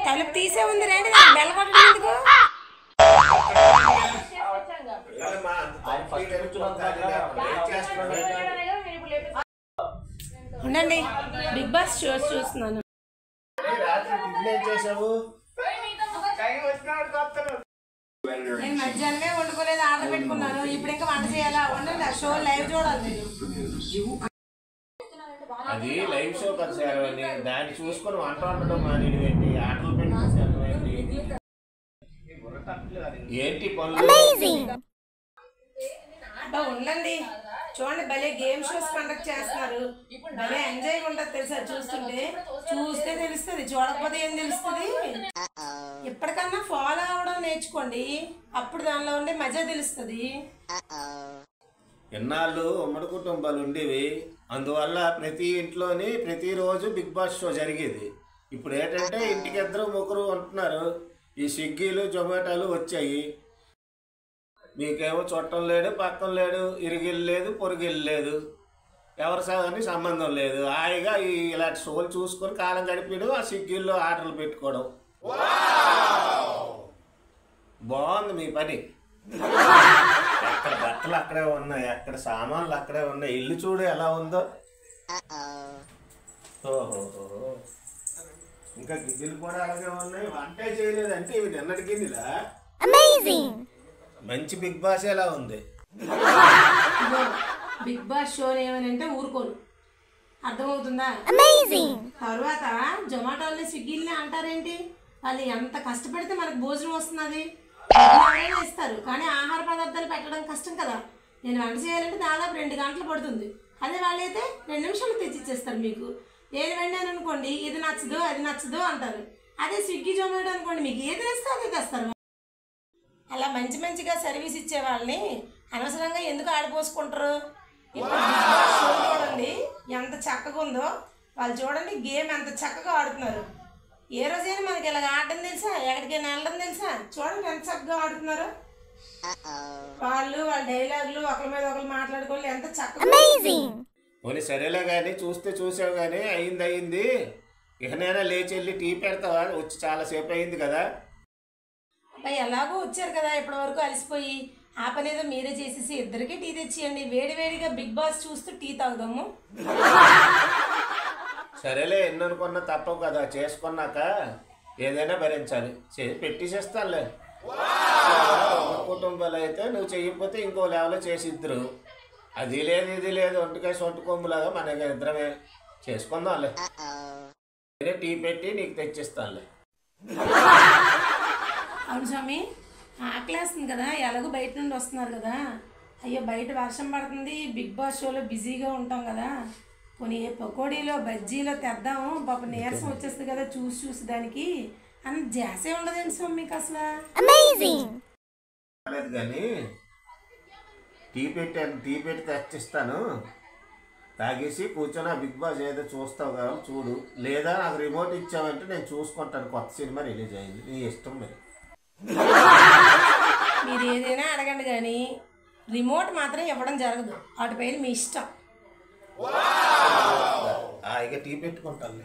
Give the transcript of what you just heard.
తలుపు తీసే ఉంది రండి బెల్లగొట్టడం ఎందుకు ఉండండి బిగ్ బాస్ షోస్ చూస్తున్నాను నేను మధ్యాహ్నమే వండుకోలేదు ఆర్డర్ పెట్టుకున్నాను ఇప్పుడు ఇంకా వంట చేయాలా ఉండండి ఆ షో లైవ్ చూడాలి అది లైవ్ షో కదా దాన్ని చూసుకొని వంట వండడం మానేటి ఆటలు పెట్టుకుంటాను ఏంటి పనులు ఉండండి చూడండి భలే గేమ్ షోస్ కండక్ట్ చేస్తున్నారు భలే ఎంజాయ్ ఉంటుంది తెలుసా చూస్తే తెలుస్తుంది చూడకపోతే ఏం తెలుస్తుంది ఎప్పటికన్నా ఫాలో అవడం నేర్చుకోండి అప్పుడు దానిలో ఉండే మజా తెలుస్తుంది ఎన్నాళ్ళు ఉమ్మడి కుటుంబాలు ఉండేవి అందువల్ల ప్రతి ఇంట్లోని ప్రతిరోజు బిగ్ బాస్ షో జరిగేది ఇప్పుడు ఏంటంటే ఇంటికి ఇద్దరు ముగ్గురు ఉంటున్నారు ఈ స్విగ్గీలు జొమాటోలు వచ్చాయి మీకేమో చుట్టం లేడు పక్కన లేడు ఇరిగిల్లు లేదు పొరిగిల్లు లేదు ఎవరి సాధారణ సంబంధం లేదు హాయిగా ఇలాంటి షోలు చూసుకొని కాలం గడిపేయడం ఆ స్విగ్గీల్లో ఆర్డర్లు పెట్టుకోవడం బాగుంది మీ పని ఎక్కడ బట్టలు అక్కడే ఉన్నాయి ఎక్కడ సామాన్లు అక్కడే ఉన్నాయి ఇల్లు చూడు ఎలా ఉందో ఓహో ఇంకా గిన్నెలు కూడా అలాగే ఉన్నాయి వంటే చేయలేదంటే ఇవి నిన్నటి గిన్నెలా మంచి బిగ్ బాస్ ఎలా ఉంది బిగ్ బాస్ షో ఏమనంటే ఊరుకోను అర్థమవుతుందా తర్వాత జొమాటోల్ని స్విగ్గీల్ని అంటారేంటి వాళ్ళు ఎంత కష్టపడితే మనకు భోజనం వస్తున్నది ఇస్తారు కానీ ఆహార పదార్థాలు పెట్టడం కష్టం కదా నేను వంట చేయాలంటే దాదాపు 2 గంటలు పడుతుంది అదే వాళ్ళైతే 2 నిమిషాలు తెచ్చిచ్చేస్తారు మీకు ఏది వండాను అనుకోండి ఇది నచ్చదు అది నచ్చదు అంటారు అదే స్విగ్గీ జొమాటో అనుకోండి మీకు ఏది తెస్తే అదే తెస్తారు అలా మంచిగా సర్వీస్ ఇచ్చే వాళ్ళని అనవసరంగా ఎందుకు ఆడిపోసుకుంటారు ఇప్పుడు చూడండి ఎంత చక్కగా ఉందో వాళ్ళు చూడండి గేమ్ ఎంత చక్కగా ఆడుతున్నారు ఏ రోజైనా మనకి ఇలాగ ఆడడం తెలుసా ఎక్కడికైనా వెళ్ళడం తెలుసా చూడండి ఎంత చక్కగా ఆడుతున్నారు వాళ్ళ డైలాగులు ఒకరి మీద ఒకరు మాట్లాడుకోవాలి ఎంత చక్కగా పోనీ సరేలే కానీ చూసావు కానీ అయింది ఇకనైనా లేచి వెళ్ళి టీ పెడతావా వచ్చి చాలాసేపు అయింది కదా ఎలాగో వచ్చారు కదా ఇప్పటి వరకు అలసిపోయి ఆ పని ఏదో మీరే చేసేసి ఇద్దరికి టీ తెచ్చియండి వేడివేడిగా బిగ్ బాస్ చూస్తూ టీ తాగుదాము సరేలే ఎన్ననుకున్నా తప్పవు కదా చేసుకున్నాక ఏదైనా భరించాలి పెట్టిసేస్తానులే కుటుంబాలు అయితే నువ్వు చెయ్యకపోతే ఇంకో లెవెల్లో చేసి ఇద్దరు అది లేదు ఇది లేదు ఒంటికాయ సొంటి కొమ్ములాగా మన ఇద్దరమే చేసుకుందాంలే నేనే టీ పెట్టి నీకు తెచ్చిస్తానులే అవును స్వామి ఆకలేస్తుంది కదా ఎలాగో బయట నుండి వస్తున్నారు కదా అయ్యో బయట వర్షం పడుతుంది బిగ్ బాస్ షోలో బిజీగా ఉంటాం కదా పోనీ పకోడీలో బజ్జీలో తెద్దాము పాప నీరసం వచ్చేస్తుంది కదా చూసి దానికి అని జాసే ఉండదండి స్వామి మీకు అసలు కానీ టీ పెట్టి తెచ్చిస్తాను తాగేసి కూర్చొని ఆ బిగ్ బాస్ ఏదో చూస్తావు కదా చూడు లేదా నాకు రిమోట్ ఇచ్చావంటే నేను చూసుకుంటాను కొత్త సినిమా రిలీజ్ అయింది నీ ఇష్టం మరి మీరు ఏదైనా అడగండి కానీ రిమోట్ మాత్రం ఇవ్వడం జరగదు వాటిపైన మీ ఇష్టం ఇక టీ పెట్టుకుంటాను